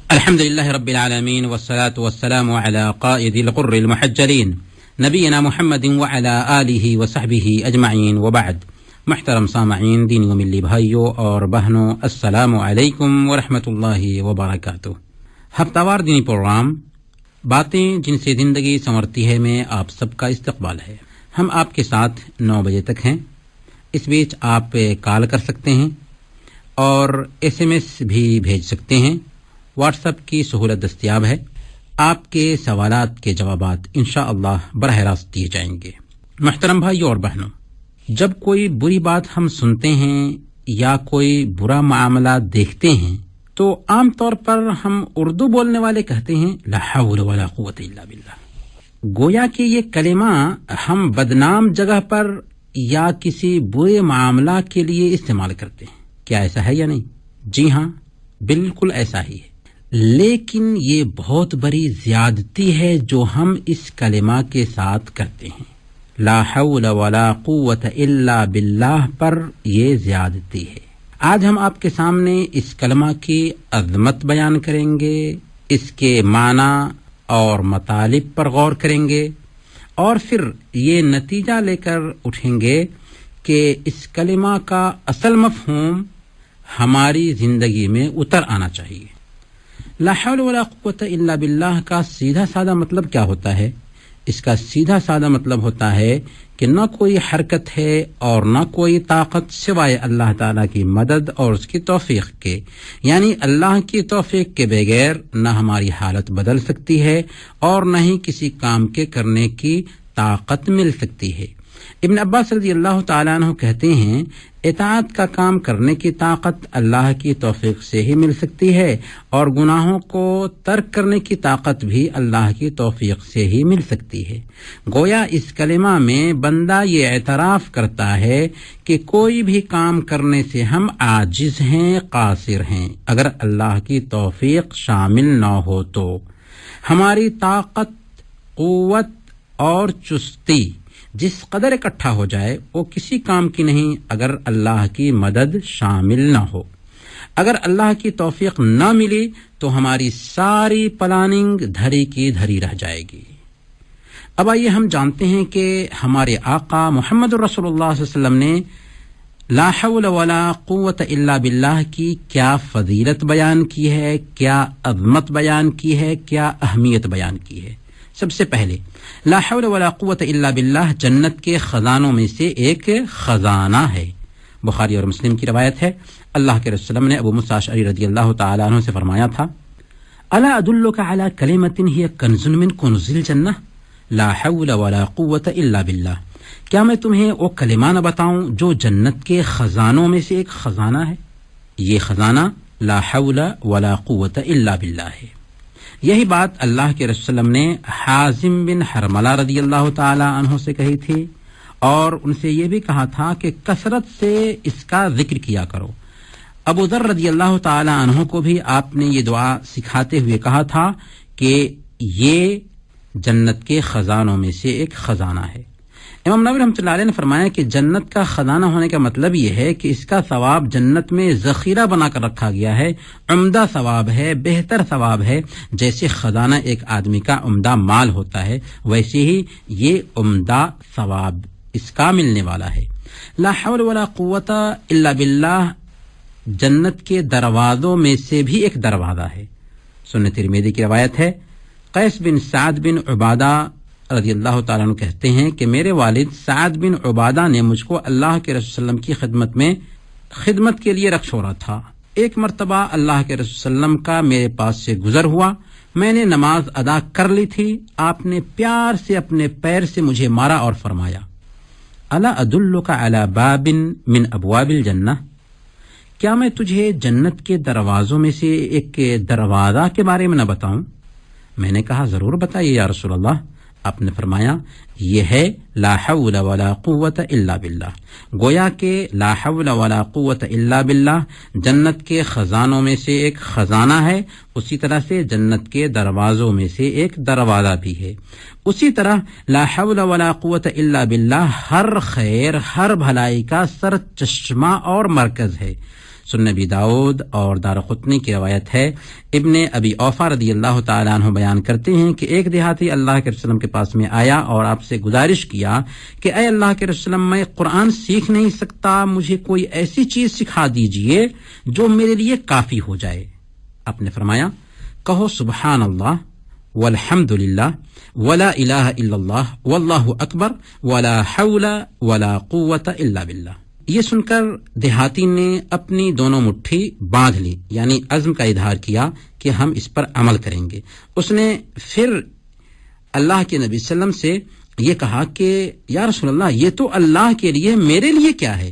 الحمد لله رب العالمين والصلاة والسلام على قائد الغر المحجلين نبينا محمد وعلى آله وصحبه أجمعين وبعد. محترم سامعین، دینی و ملی بھائیوں اور بہنوں، السلام علیکم ورحمۃ اللہ وبرکاتہ. ہفتہ وار دینی پروگرام باتیں جن سے زندگی سنورتی ہے میں آپ سب کا استقبال ہے. ہم آپ کے ساتھ 9 بجے تک ہیں. اس بیچ آپ کال کر سکتے ہیں اور SMS بھی بھیج سکتے ہیں. واٹس ایپ کی سہولت دستیاب ہے. آپ کے سوالات کے جوابات انشاءاللہ براہ راست دیے جائیں گے. محترم بھائیوں اور بہنوں، جب کوئی بری بات ہم سنتے ہیں یا کوئی برا معاملہ دیکھتے ہیں تو عام طور پر ہم اردو بولنے والے کہتے ہیں لا حول ولا قوت الا باللہ. گویا کہ یہ کلمہ ہم بدنام جگہ پر یا کسی برے معاملہ کے لیے استعمال کرتے ہیں. کیا ایسا ہے یا نہیں؟ جی ہاں، بالکل ایسا ہی ہے. لیکن یہ بہت بڑی زیادتی ہے جو ہم اس کلمہ کے ساتھ کرتے ہیں. لا حول ولا قوت الا باللہ پر یہ زیادتی ہے. آج ہم آپ کے سامنے اس کلمہ کی عظمت بیان کریں گے، اس کے معنی اور مطالب پر غور کریں گے اور پھر یہ نتیجہ لے کر اٹھیں گے کہ اس کلمہ کا اصل مفہوم ہماری زندگی میں اتر آنا چاہیے. لا حول ولا قوت الا باللہ کا سیدھا سادہ مطلب کیا ہوتا ہے؟ اس کا سیدھا سادہ مطلب ہوتا ہے کہ نہ کوئی حرکت ہے اور نہ کوئی طاقت سوائے اللہ تعالیٰ کی مدد اور اس کی توفیق کے. یعنی اللہ کی توفیق کے بغیر نہ ہماری حالت بدل سکتی ہے اور نہ ہی کسی کام کے کرنے کی طاقت مل سکتی ہے. ابن عباس رضی اللہ تعالیٰ عنہ کہتے ہیں اطاعت کا کام کرنے کی طاقت اللہ کی توفیق سے ہی مل سکتی ہے اور گناہوں کو ترک کرنے کی طاقت بھی اللہ کی توفیق سے ہی مل سکتی ہے. گویا اس کلمہ میں بندہ یہ اعتراف کرتا ہے کہ کوئی بھی کام کرنے سے ہم عاجز ہیں، قاصر ہیں. اگر اللہ کی توفیق شامل نہ ہو تو ہماری طاقت، قوت اور چستی جس قدر اکٹھا ہو جائے وہ کسی کام کی نہیں اگر اللہ کی مدد شامل نہ ہو. اگر اللہ کی توفیق نہ ملی تو ہماری ساری پلاننگ دھری کی دھری رہ جائے گی. اب آئیے ہم جانتے ہیں کہ ہمارے آقا محمد رسول اللہ صلی اللہ علیہ وسلم نے لا حول ولا قوت الا باللہ کی کیا فضیلت بیان کی ہے، کیا عظمت بیان کی ہے، کیا اہمیت بیان کی ہے. سب سے پہلے لا حول ولا قوت الا باللہ جنت کے خزانوں میں سے ایک خزانہ ہے. بخاری اور مسلم کی روایت ہے، اللہ کے رسول نے ابو موسیٰ اشعری رضی اللہ تعالیٰ عنہ سے فرمایا تھا، الا ادلک علی کلمۃ ہی کنز من کنوز الجنہ لا حول ولا قوت الا باللہ. کیا میں تمہیں وہ کلمہ نہ بتاؤں جو جنت کے خزانوں میں سے ایک خزانہ ہے؟ یہ خزانہ لا حول ولا قوت الا باللہ ہے. یہی بات اللہ کے رسول نے حازم بن حرملہ رضی اللہ تعالی عنہ سے کہی تھی اور ان سے یہ بھی کہا تھا کہ کثرت سے اس کا ذکر کیا کرو. ابو ذر رضی اللہ تعالی عنہ کو بھی آپ نے یہ دعا سکھاتے ہوئے کہا تھا کہ یہ جنت کے خزانوں میں سے ایک خزانہ ہے. امام نووی رحمۃ اللہ علیہ نے فرمایا کہ جنت کا خزانہ ہونے کا مطلب یہ ہے کہ اس کا ثواب جنت میں ذخیرہ بنا کر رکھا گیا ہے، عمدہ ثواب ہے، بہتر ثواب ہے. جیسے خزانہ ایک آدمی کا عمدہ مال ہوتا ہے ویسے ہی یہ عمدہ ثواب اس کا ملنے والا ہے. لا حول ولا قوت الا باللہ جنت کے دروازوں میں سے بھی ایک دروازہ ہے. سنن ترمذی کی روایت ہے، قیس بن سعد بن عبادہ رضی اللہ تعالیٰ عنہ کہتے ہیں کہ میرے والد سعد بن عبادہ نے مجھ کو اللہ کے رسول صلی اللہ علیہ وسلم کی خدمت کے لیے رکھ چھوڑا تھا. ایک مرتبہ اللہ کے رسول صلی اللہ علیہ وسلم کا میرے پاس سے گزر ہوا، میں نے نماز ادا کر لی تھی. آپ نے پیار سے اپنے پیر سے مجھے مارا اور فرمایا، الا ادلک علی باب من ابواب الجنہ، کیا میں تجھے جنت کے دروازوں میں سے ایک دروازہ کے بارے میں نہ بتاؤں؟ میں نے کہا ضرور بتائیے یا رسول اللہ. آپ نے فرمایا یہ ہے لا حول ولا قوت الا باللہ. گویا کہ لا حول ولا قوت الا باللہ جنت کے خزانوں میں سے ایک خزانہ ہے، اسی طرح سے جنت کے دروازوں میں سے ایک دروازہ بھی ہے. اسی طرح لا حول ولا قوت الا باللہ ہر خیر، ہر بھلائی کا سر چشمہ اور مرکز ہے. سنن ابی داؤد اور دارقطنی کی روایت ہے۔ ابن ابی اوفا رضی اللہ تعالیٰ عنہ بیان کرتے ہیں کہ ایک دیہاتی اللہ کے رسول کے پاس میں آیا اور آپ سے گزارش کیا کہ اے اللہ کے رسول، میں قرآن سیکھ نہیں سکتا، مجھے کوئی ایسی چیز سکھا دیجئے جو میرے لیے کافی ہو جائے۔ آپ نے فرمایا، کہو سبحان اللہ والحمد للہ ولا الہ الا اللہ واللہ اکبر ولا حول ولا قوت الا باللہ۔ یہ سن کر دیہاتی نے اپنی دونوں مٹھی باندھ لی، یعنی عزم کا اظہار کیا کہ ہم اس پر عمل کریں گے۔ اس نے پھر اللہ کے نبی صلی اللہ علیہ وسلم سے یہ کہا کہ یا رسول اللہ، یہ تو اللہ کے لیے، میرے لیے کیا ہے؟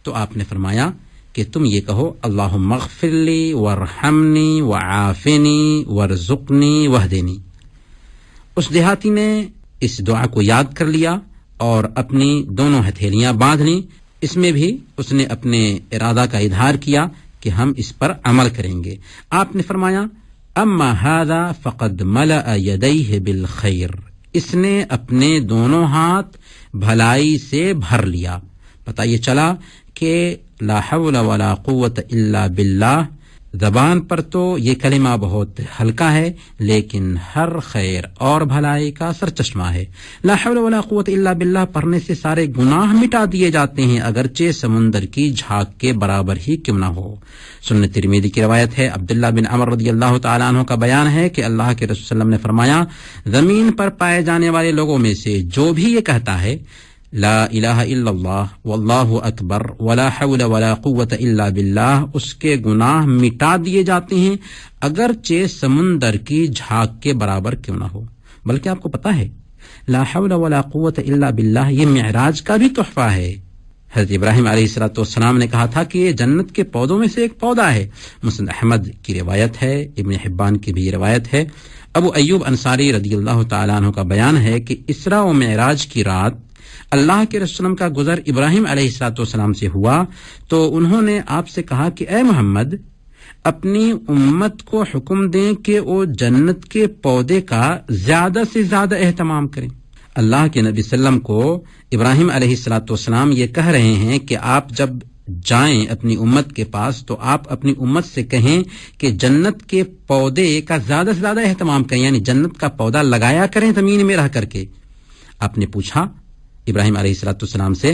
تو آپ نے فرمایا کہ تم یہ کہو، اللہم اغفر لی وارحمنی وعافنی وارزقنی واہدنی۔ اس دیہاتی نے اس دعا کو یاد کر لیا اور اپنی دونوں ہتھیلیاں باندھ لیں۔ اس میں بھی اس نے اپنے ارادہ کا اظہار کیا کہ ہم اس پر عمل کریں گے۔ آپ نے فرمایا، اما ھذا فقد ملأ یدیہ بالخیر، اس نے اپنے دونوں ہاتھ بھلائی سے بھر لیا۔ پتہ یہ چلا کہ لا حول ولا قوت الا باللہ زبان پر تو یہ کلمہ بہت ہلکا ہے، لیکن ہر خیر اور بھلائی کا سرچشمہ ہے۔ لا حول ولا قوت الا باللہ پڑھنے سے سارے گناہ مٹا دیے جاتے ہیں، اگرچہ سمندر کی جھاگ کے برابر ہی کیوں نہ ہو۔ سنن ترمذی کی روایت ہے، عبداللہ بن عمر رضی اللہ تعالیٰ عنہ کا بیان ہے کہ اللہ کے رسول صلی اللہ علیہ وسلم نے فرمایا، زمین پر پائے جانے والے لوگوں میں سے جو بھی یہ کہتا ہے لا الہ الا اللہ واللہ اکبر ولا حول ولا قوت الا باللہ، اس کے گناہ مٹا دیے جاتے ہیں، اگرچہ سمندر کی جھاگ کے برابر کیوں نہ ہو۔ بلکہ آپ کو پتہ ہے، لا حول ولا قوت الا باللہ یہ معراج کا بھی تحفہ ہے۔ حضرت ابراہیم علیہ السلام نے کہا تھا کہ یہ جنت کے پودوں میں سے ایک پودا ہے۔ مسند احمد کی روایت ہے، ابن حبان کی بھی روایت ہے۔ ابو ایوب انصاری رضی اللہ تعالیٰ عنہ کا بیان ہے کہ اسراء و معراج کی رات اللہ کے رسول کا گزر ابراہیم علیہ السلام سے ہوا تو انہوں نے آپ سے کہا کہ اے محمد، اپنی امت کو حکم دیں کہ وہ جنت کے پودے کا زیادہ سے زیادہ اہتمام کریں۔ اللہ کے نبی صلی اللہ علیہ وسلم کو ابراہیم علیہ السلام یہ کہہ رہے ہیں کہ آپ جب جائیں اپنی امت کے پاس تو آپ اپنی امت سے کہیں کہ جنت کے پودے کا زیادہ سے زیادہ اہتمام کریں، یعنی جنت کا پودا لگایا کریں زمین میں رہ کر کے۔ آپ نے پوچھا ابراہیم علیہ السلام سے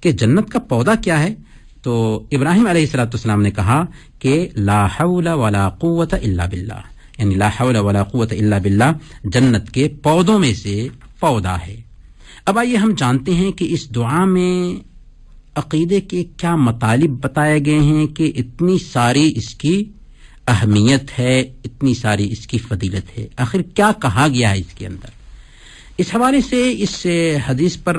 کہ جنت کا پودا کیا ہے؟ تو ابراہیم علیہ السلام نے کہا کہ لا حول ولا قوت الا باللہ، یعنی لا حول ولا قوت الا باللہ جنت کے پودوں میں سے پودا ہے۔ اب آئیے ہم جانتے ہیں کہ اس دعا میں عقیدے کے کیا مطالب بتائے گئے ہیں کہ اتنی ساری اس کی اہمیت ہے، اتنی ساری اس کی فضیلت ہے۔ آخر کیا کہا گیا ہے اس کے اندر؟ اس حوالے سے اس حدیث پر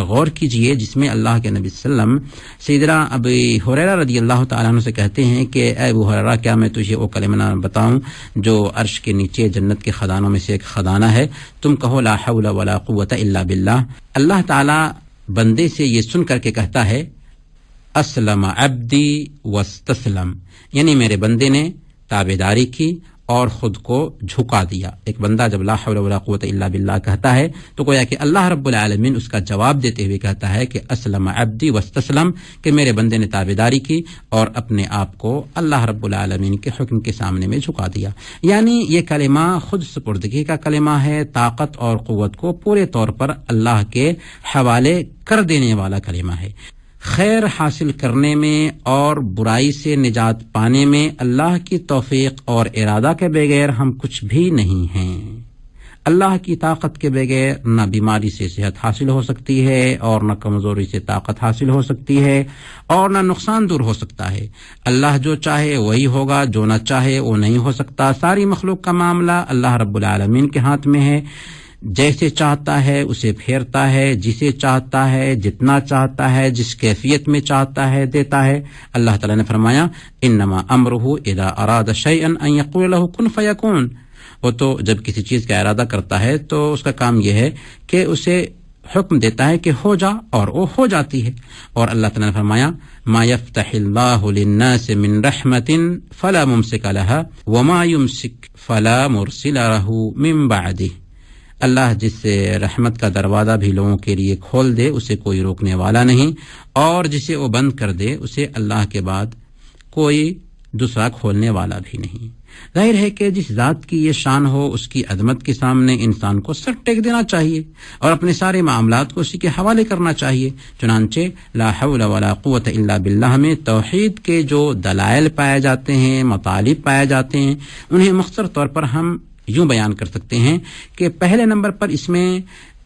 غور کیجئے جس میں اللہ کے نبی صلی اللہ علیہ وسلم سیدنا ابی ہریرہ رضی اللہ تعالیٰ عنہ سے کہتے ہیں کہ اے ابو ہریرہ، کیا میں تجھے وہ کلمہ نہ بتاؤں جو عرش کے نیچے جنت کے خزانوں میں سے ایک خزانہ ہے؟ تم کہو لا حول ولا قوت الا باللہ۔ اللہ تعالیٰ بندے سے یہ سن کر کے کہتا ہے، اسلم عبدی واستسلم، یعنی میرے بندے نے تابعداری کی اور خود کو جھکا دیا۔ ایک بندہ جب لا حول ولا قوت الا باللہ کہتا ہے تو گویا کہ اللہ رب العالمین اس کا جواب دیتے ہوئے کہتا ہے کہ اسلم عبدی واستسلم، کہ میرے بندے نے تابعداری کی اور اپنے آپ کو اللہ رب العالمین کے حکم کے سامنے میں جھکا دیا۔ یعنی یہ کلمہ خود سپردگی کا کلمہ ہے، طاقت اور قوت کو پورے طور پر اللہ کے حوالے کر دینے والا کلمہ ہے۔ خیر حاصل کرنے میں اور برائی سے نجات پانے میں اللہ کی توفیق اور ارادہ کے بغیر ہم کچھ بھی نہیں ہیں۔ اللہ کی طاقت کے بغیر نہ بیماری سے صحت حاصل ہو سکتی ہے اور نہ کمزوری سے طاقت حاصل ہو سکتی ہے اور نہ نقصان دور ہو سکتا ہے۔ اللہ جو چاہے وہی ہوگا، جو نہ چاہے وہ نہیں ہو سکتا۔ ساری مخلوق کا معاملہ اللہ رب العالمین کے ہاتھ میں ہے، جیسے چاہتا ہے اسے پھیرتا ہے، جسے چاہتا ہے جتنا چاہتا ہے جس کیفیت میں چاہتا ہے دیتا ہے۔ اللہ تعالیٰ نے فرمایا انما امرہ اذا اراد شیئا ان یقول له کن فیکون، وہ تو جب کسی چیز کا ارادہ کرتا ہے تو اس کا کام یہ ہے کہ اسے حکم دیتا ہے کہ ہو جا، اور وہ ہو جاتی ہے۔ اور اللہ تعالیٰ نے فرمایا ما یفتح اللہ للناس من رحمت فلا ممسک لها وما یمسک فلا مرسل له من بعده، اللہ جس سے رحمت کا دروازہ بھی لوگوں کے لیے کھول دے اسے کوئی روکنے والا نہیں، اور جسے وہ بند کر دے اسے اللہ کے بعد کوئی دوسرا کھولنے والا بھی نہیں۔ ظاہر ہے کہ جس ذات کی یہ شان ہو اس کی عظمت کے سامنے انسان کو سر ٹیک دینا چاہیے اور اپنے سارے معاملات کو اسی کے حوالے کرنا چاہیے۔ چنانچہ لا حول ولا قوت الا باللہ میں توحید کے جو دلائل پائے جاتے ہیں، مطالب پائے جاتے ہیں، انہیں مختصر طور پر ہم یوں بیان کر سکتے ہیں کہ پہلے نمبر پر اس میں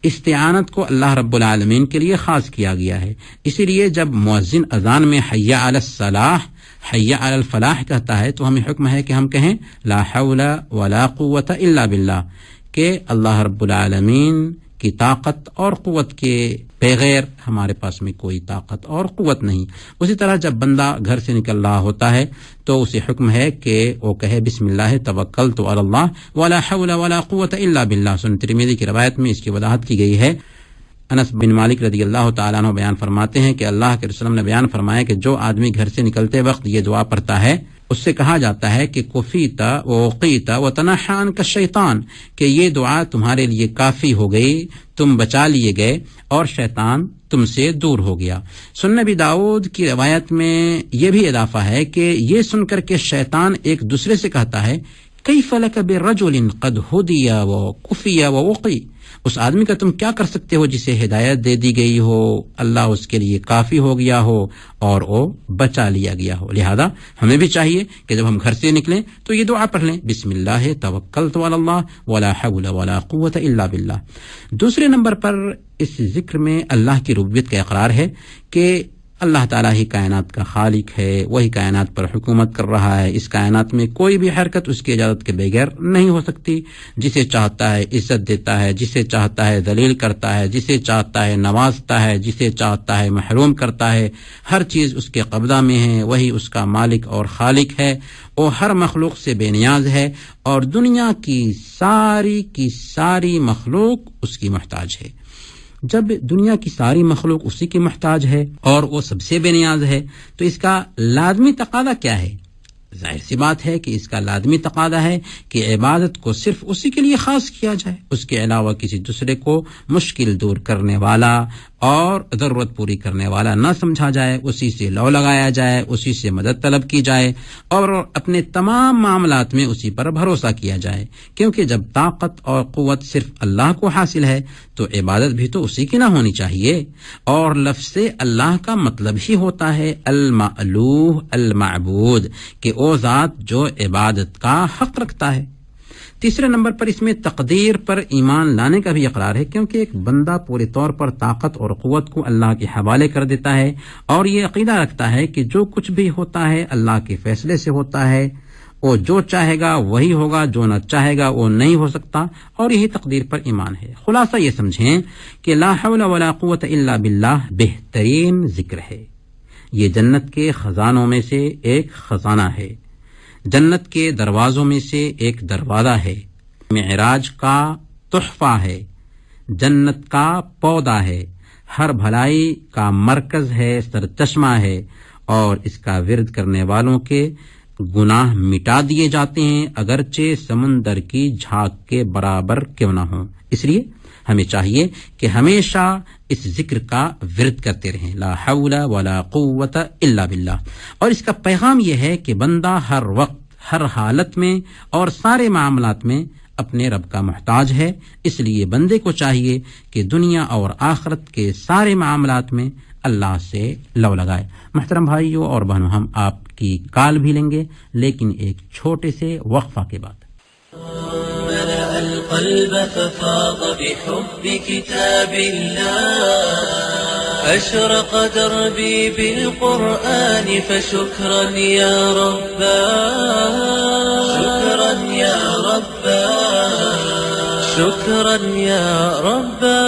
استعانت کو اللہ رب العالمین کے لیے خاص کیا گیا ہے۔ اسی لیے جب مؤذن اذان میں حی علی الصلاح، حی علی الفلاح کہتا ہے تو ہمیں حکم ہے کہ ہم کہیں لا حول ولا قوت الا باللہ، کہ اللہ رب العالمین کی طاقت اور قوت کے بغیر ہمارے پاس میں کوئی طاقت اور قوت نہیں۔ اسی طرح جب بندہ گھر سے نکل رہا ہوتا ہے تو اسے حکم ہے کہ وہ کہے بسم اللہ توکلت علی اللہ ولا حول ولا قوت الا باللہ۔ سنن ترمذی کی روایت میں اس کی وضاحت کی گئی ہے۔ انس بن مالک رضی اللہ تعالیٰ عنہ بیان فرماتے ہیں کہ اللہ کے رسول نے بیان فرمایا کہ جو آدمی گھر سے نکلتے وقت یہ دعا پڑھتا ہے اس سے کہا جاتا ہے کہ کفیت ووقیت وتنحى عنك الشیطان، کہ یہ دعا تمہارے لیے کافی ہو گئی، تم بچا لیے گئے اور شیطان تم سے دور ہو گیا۔ سنن ابی داؤد کی روایت میں یہ بھی اضافہ ہے کہ یہ سن کر کے شیطان ایک دوسرے سے کہتا ہے کیف لک برجل قد ہدی وکفی ووقی، اس آدمی کا تم کیا کر سکتے ہو جسے ہدایت دے دی گئی ہو، اللہ اس کے لیے کافی ہو گیا ہو اور وہ بچا لیا گیا ہو۔ لہذا ہمیں بھی چاہیے کہ جب ہم گھر سے نکلیں تو یہ دعا پڑھ لیں، بسم اللہ توکلت علی اللہ ولا حول ولا قوت الا باللہ۔ دوسرے نمبر پر اس ذکر میں اللہ کی ربوبیت کا اقرار ہے کہ اللہ تعالیٰ ہی کائنات کا خالق ہے، وہی کائنات پر حکومت کر رہا ہے، اس کائنات میں کوئی بھی حرکت اس کی اجازت کے بغیر نہیں ہو سکتی۔ جسے چاہتا ہے عزت دیتا ہے، جسے چاہتا ہے ذلیل کرتا ہے، جسے چاہتا ہے نوازتا ہے، جسے چاہتا ہے محروم کرتا ہے، ہر چیز اس کے قبضہ میں ہے، وہی اس کا مالک اور خالق ہے، وہ ہر مخلوق سے بے نیاز ہے اور دنیا کی ساری مخلوق اس کی محتاج ہے۔ جب دنیا کی ساری مخلوق اسی کی محتاج ہے اور وہ سب سے بے نیاز ہے تو اس کا لازمی تقاضا کیا ہے؟ ظاہر سی بات ہے کہ اس کا لازمی تقاضا ہے کہ عبادت کو صرف اسی کے لیے خاص کیا جائے، اس کے علاوہ کسی دوسرے کو مشکل دور کرنے والا اور ضرورت پوری کرنے والا نہ سمجھا جائے، اسی سے لو لگایا جائے، اسی سے مدد طلب کی جائے اور اپنے تمام معاملات میں اسی پر بھروسہ کیا جائے، کیونکہ جب طاقت اور قوت صرف اللہ کو حاصل ہے تو عبادت بھی تو اسی کی نہ ہونی چاہیے۔ اور لفظ اللہ کا مطلب ہی ہوتا ہے المألوہ المعبود، کہ وہ ذات جو عبادت کا حق رکھتا ہے۔ تیسرے نمبر پر اس میں تقدیر پر ایمان لانے کا بھی اقرار ہے، کیونکہ ایک بندہ پورے طور پر طاقت اور قوت کو اللہ کے حوالے کر دیتا ہے اور یہ عقیدہ رکھتا ہے کہ جو کچھ بھی ہوتا ہے اللہ کے فیصلے سے ہوتا ہے، وہ جو چاہے گا وہی ہوگا، جو نہ چاہے گا وہ نہیں ہو سکتا، اور یہی تقدیر پر ایمان ہے۔ خلاصہ یہ سمجھیں کہ لا حول ولا قوت الا باللہ بہترین ذکر ہے، یہ جنت کے خزانوں میں سے ایک خزانہ ہے، جنت کے دروازوں میں سے ایک دروازہ ہے، معراج کا تحفہ ہے، جنت کا پودا ہے، ہر بھلائی کا مرکز ہے، سرچشمہ ہے، اور اس کا ورد کرنے والوں کے گناہ مٹا دیے جاتے ہیں اگرچہ سمندر کی جھاگ کے برابر کیوں نہ ہوں۔ اس لیے ہمیں چاہیے کہ ہمیشہ اس ذکر کا ورد کرتے رہیں، لا حول ولا قوت الا باللہ۔ اور اس کا پیغام یہ ہے کہ بندہ ہر وقت، ہر حالت میں اور سارے معاملات میں اپنے رب کا محتاج ہے، اس لیے بندے کو چاہیے کہ دنیا اور آخرت کے سارے معاملات میں اللہ سے لو لگائے۔ محترم بھائیوں اور بہنوں، ہم آپ کی کال بھی لیں گے لیکن ایک چھوٹے سے وقفہ کے بعد۔ ملأ القلب ففاض بحب كتاب الله أشرق دربي بالقرآن فشكرا يا ربا شكرا يا ربا شكرا يا ربا